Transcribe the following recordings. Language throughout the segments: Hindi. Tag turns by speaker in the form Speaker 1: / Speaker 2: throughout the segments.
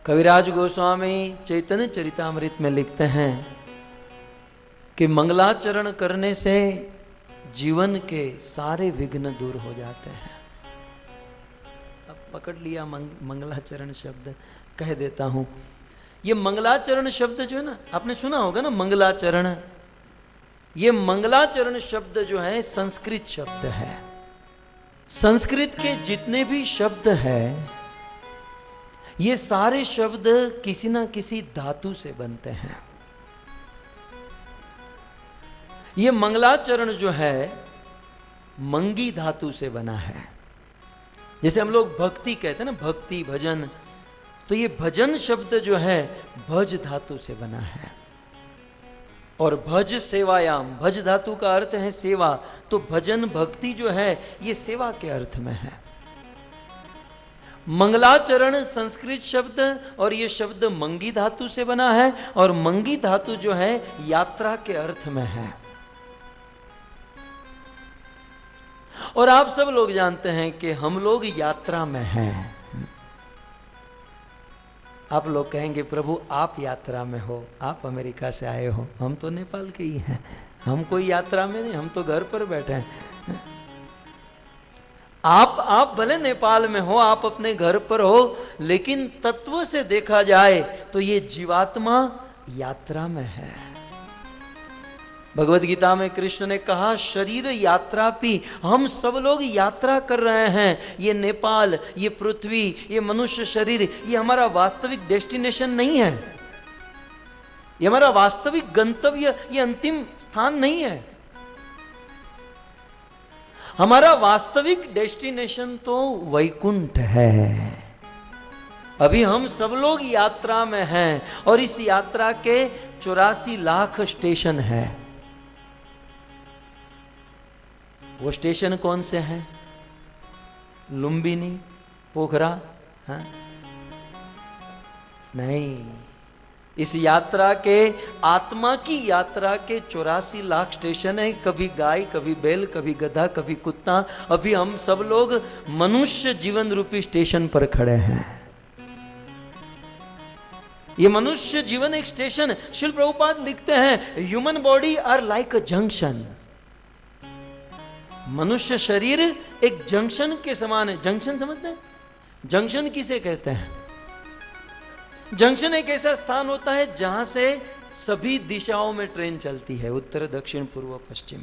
Speaker 1: कविराज गोस्वामी चैतन्य चरितामृत में लिखते हैं कि मंगलाचरण करने से जीवन के सारे विघ्न दूर हो जाते हैं। अब पकड़ लिया मंगलाचरण शब्द, कह देता हूं। ये मंगलाचरण शब्द जो है ना, आपने सुना होगा ना मंगलाचरण। ये मंगलाचरण शब्द जो है संस्कृत शब्द है। संस्कृत के जितने भी शब्द हैं ये सारे शब्द किसी ना किसी धातु से बनते हैं। ये मंगलाचरण जो है मंगी धातु से बना है। जैसे हम लोग भक्ति कहते हैं ना, भक्ति भजन, तो ये भजन शब्द जो है भज धातु से बना है। और भज सेवायाम, भज धातु का अर्थ है सेवा, तो भजन भक्ति जो है ये सेवा के अर्थ में है। मंगलाचरण संस्कृत शब्द, और ये शब्द मंगी धातु से बना है, और मंगी धातु जो है यात्रा के अर्थ में है। और आप सब लोग जानते हैं कि हम लोग यात्रा में हैं। आप लोग कहेंगे प्रभु आप यात्रा में हो, आप अमेरिका से आए हो, हम तो नेपाल के ही हैं, हम कोई यात्रा में नहीं, हम तो घर पर बैठे हैं। आप भले नेपाल में हो, आप अपने घर पर हो, लेकिन तत्व से देखा जाए तो ये जीवात्मा यात्रा में है। भगवत गीता में कृष्ण ने कहा शरीर यात्रा भी, हम सब लोग यात्रा कर रहे हैं। ये नेपाल, ये पृथ्वी, ये मनुष्य शरीर, ये हमारा वास्तविक डेस्टिनेशन नहीं है, ये हमारा वास्तविक गंतव्य, ये अंतिम स्थान नहीं है। हमारा वास्तविक डेस्टिनेशन तो वैकुंठ है। अभी हम सब लोग यात्रा में हैं, और इस यात्रा के 84 लाख स्टेशन हैं। वो स्टेशन कौन से हैं? लुम्बिनी, पोखरा? हाँ? नहीं, इस यात्रा के, आत्मा की यात्रा के 84 लाख स्टेशन है। कभी गाय, कभी बैल, कभी गधा, कभी कुत्ता। अभी हम सब लोग मनुष्य जीवन रूपी स्टेशन पर खड़े हैं। ये मनुष्य जीवन एक स्टेशन। श्रील प्रभुपाद लिखते हैं human body are like a junction. मनुष्य शरीर एक जंक्शन के समान है। जंक्शन समझते हैं? जंक्शन किसे कहते हैं? जंक्शन एक ऐसा स्थान होता है जहां से सभी दिशाओं में ट्रेन चलती है, उत्तर दक्षिण पूर्व पश्चिम।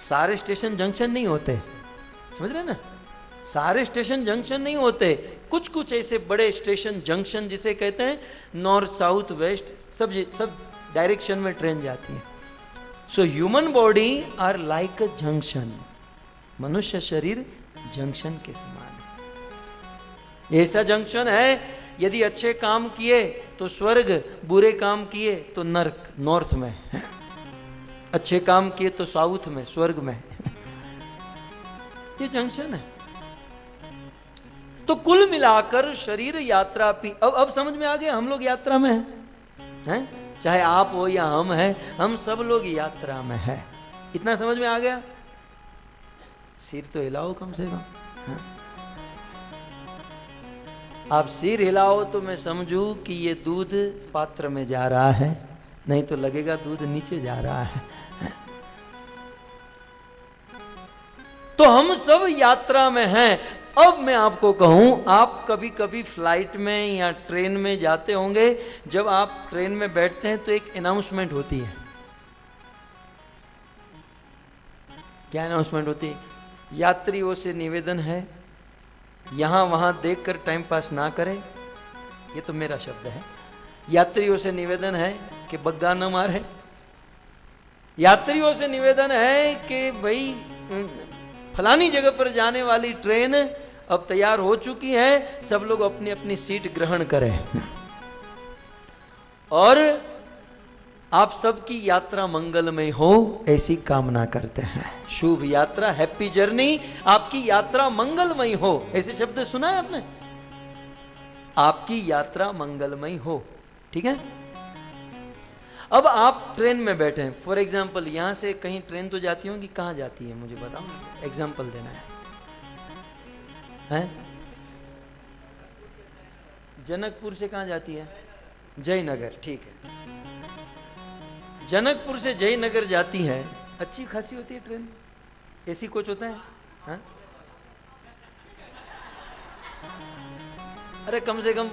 Speaker 1: सारे स्टेशन जंक्शन नहीं होते, समझ रहे ना? सारे स्टेशन जंक्शन नहीं होते। कुछ कुछ ऐसे बड़े स्टेशन जंक्शन जिसे कहते हैं, नॉर्थ साउथ वेस्ट सब डायरेक्शन में ट्रेन जाती है। So human body are like a junction. मनुष्य शरीर जंक्शन के समान है। ऐसा जंक्शन है, यदि अच्छे काम किए तो स्वर्ग, बुरे काम किए तो नरक, नॉर्थ में। अच्छे काम किए तो साउथ में, स्वर्ग में। ये जंक्शन है। तो कुल मिलाकर शरीर यात्रा भी। अब समझ में आ गया, हम लोग यात्रा में हैं? चाहे आप हो या हम हैं, हम सब लोग यात्रा में हैं। इतना समझ में आ गया? सिर तो हिलाओ कम से कम। हाँ? आप सिर हिलाओ तो मैं समझूं कि ये दूध पात्र में जा रहा है, नहीं तो लगेगा दूध नीचे जा रहा है। तो हम सब यात्रा में हैं। अब मैं आपको कहूं, आप कभी कभी फ्लाइट में या ट्रेन में जाते होंगे। जब आप ट्रेन में बैठते हैं तो एक अनाउंसमेंट होती है। क्या अनाउंसमेंट होती है? यात्रियों से निवेदन है, यहां वहां देखकर टाइम पास ना करें। ये तो मेरा शब्द है। यात्रियों से निवेदन है कि बग्गा न मारे। यात्रियों से निवेदन है कि भाई फलानी जगह पर जाने वाली ट्रेन अब तैयार हो चुकी है, सब लोग अपनी अपनी सीट ग्रहण करें। और आप सबकी यात्रा मंगलमय हो ऐसी कामना करते हैं। शुभ यात्रा, हैप्पी जर्नी, आपकी यात्रा मंगलमय हो, ऐसे शब्द सुना है आपने? आपकी यात्रा मंगलमय हो, ठीक है? अब आप ट्रेन में बैठे हैं, फॉर एग्जाम्पल यहां से कहीं ट्रेन तो जाती होगी, कहां जाती है मुझे बताओ, एग्जाम्पल देना है? जनकपुर से कहाँ जाती है? जयनगर, ठीक है। जनकपुर से जयनगर जाती है, अच्छी खासी होती है ट्रेन, एसी कोच होता है, हाँ? अरे कम से कम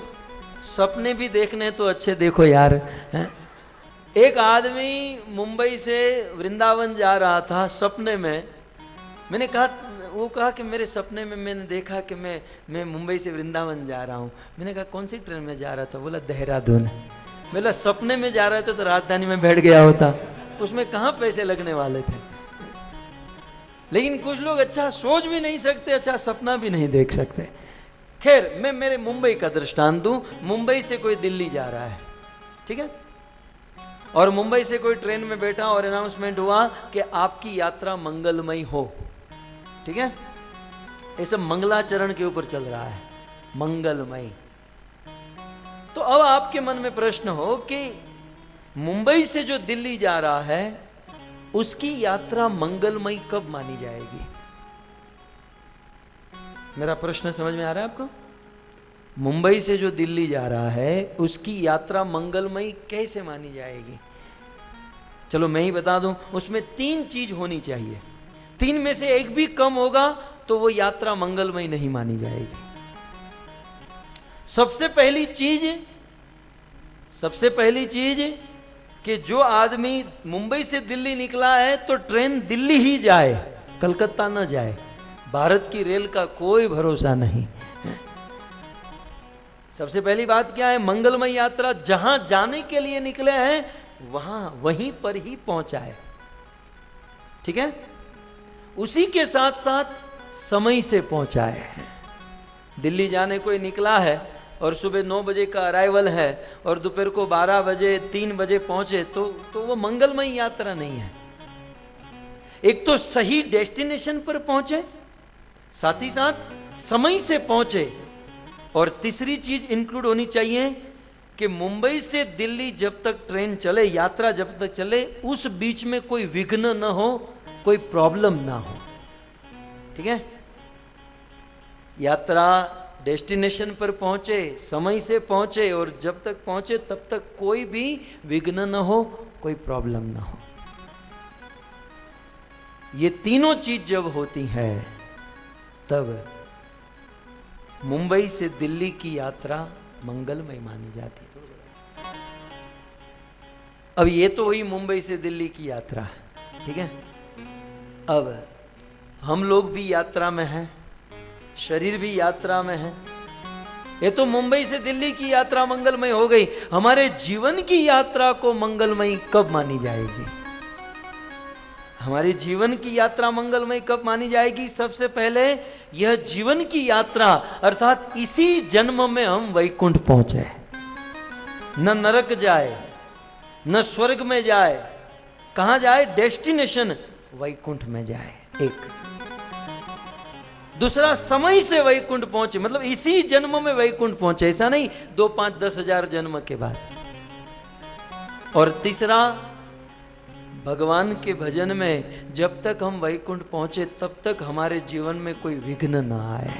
Speaker 1: सपने भी देखने तो अच्छे देखो यार, हैं? एक आदमी मुंबई से वृंदावन जा रहा था, सपने में मैंने कहा, वो कहा कि मेरे सपने में मैंने देखा कि मैं मुंबई से वृंदावन जा रहा हूँ। मैंने कहा कौन सी ट्रेन में जा रहा था? बोला देहरादून। बोला सपने में जा रहा था तो राजधानी में बैठ गया होता, उसमें कहाँ पैसे लगने वाले थे। लेकिन कुछ लोग अच्छा सोच भी नहीं सकते, अच्छा सपना भी नहीं देख सकते। खैर, मैं मेरे मुंबई का दृष्टांत दूं। मुंबई से कोई दिल्ली जा रहा है, ठीक है, और मुंबई से कोई ट्रेन में बैठा और अनाउंसमेंट हुआ कि आपकी यात्रा मंगलमयी हो, ठीक है, ये सब मंगलाचरण के ऊपर चल रहा है, मंगलमयी। तो अब आपके मन में प्रश्न हो कि मुंबई से जो दिल्ली जा रहा है उसकी यात्रा मंगलमयी कब मानी जाएगी? मेरा प्रश्न समझ में आ रहा है आपको? मुंबई से जो दिल्ली जा रहा है उसकी यात्रा मंगलमयी कैसे मानी जाएगी? चलो मैं ही बता दूं, उसमें 3 चीज होनी चाहिए, 3 में से एक भी कम होगा तो वो यात्रा मंगलमयी नहीं मानी जाएगी। सबसे पहली चीज कि जो आदमी मुंबई से दिल्ली निकला है तो ट्रेन दिल्ली ही जाए, कलकत्ता न जाए। भारत की रेल का कोई भरोसा नहीं। सबसे पहली बात क्या है? मंगलमय यात्रा जहां जाने के लिए निकले हैं वहीं पर ही पहुंचाए, ठीक है, उसी के साथ साथ समय से पहुंचाए। दिल्ली जाने कोई निकला है और सुबह 9 बजे का अराइवल है और दोपहर को 12 बजे 3 बजे पहुंचे तो वो मंगलमय यात्रा नहीं है। एक तो सही डेस्टिनेशन पर पहुंचे, साथ ही साथ समय से पहुंचे, और तीसरी चीज इंक्लूड होनी चाहिए कि मुंबई से दिल्ली जब तक ट्रेन चले, यात्रा जब तक चले, उस बीच में कोई विघ्न न हो, कोई प्रॉब्लम ना हो, ठीक है। यात्रा डेस्टिनेशन पर पहुंचे, समय से पहुंचे, और जब तक पहुंचे तब तक कोई भी विघ्न न हो, कोई प्रॉब्लम ना हो। ये तीनों चीज जब होती है तब मुंबई से दिल्ली की यात्रा मंगलमय मानी जाती है। अब ये तो हुई मुंबई से दिल्ली की यात्रा, ठीक है। अब हम लोग भी यात्रा में हैं, शरीर भी यात्रा में है। ये तो मुंबई से दिल्ली की यात्रा मंगलमय हो गई, हमारे जीवन की यात्रा को मंगलमय कब मानी जाएगी? हमारे जीवन की यात्रा मंगलमय कब मानी जाएगी? सबसे पहले यह जीवन की यात्रा अर्थात इसी जन्म में हम वैकुंठ पहुंचे, न नरक जाए न स्वर्ग में जाए, कहां जाए? डेस्टिनेशन वैकुंठ में जाए। एक दूसरा, समय से वैकुंठ पहुंचे, मतलब इसी जन्म में वैकुंठ पहुंचे, ऐसा नहीं 2, 5, 10 हजार जन्म के बाद। और तीसरा, भगवान के भजन में जब तक हम वैकुंठ पहुंचे तब तक हमारे जीवन में कोई विघ्न ना आए,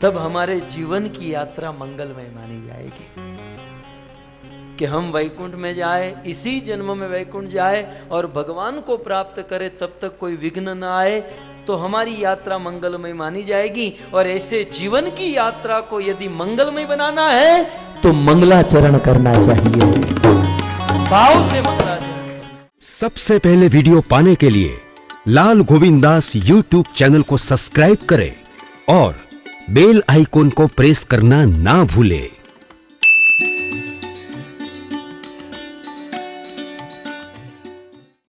Speaker 1: तब हमारे जीवन की यात्रा मंगलमय मानी जाएगी। कि हम वैकुंठ में जाए, इसी जन्म में वैकुंठ जाए और भगवान को प्राप्त करे, तब तक कोई विघ्न ना आए, तो हमारी यात्रा मंगलमय मानी जाएगी। और ऐसे जीवन की यात्रा को यदि मंगलमय बनाना है तो मंगलाचरण करना चाहिए, भाव से मंगलाचरण।
Speaker 2: सबसे पहले वीडियो पाने के लिए लाल गोविंद दास YouTube चैनल को सब्सक्राइब करें और बेल आइकॉन को प्रेस करना ना भूलें।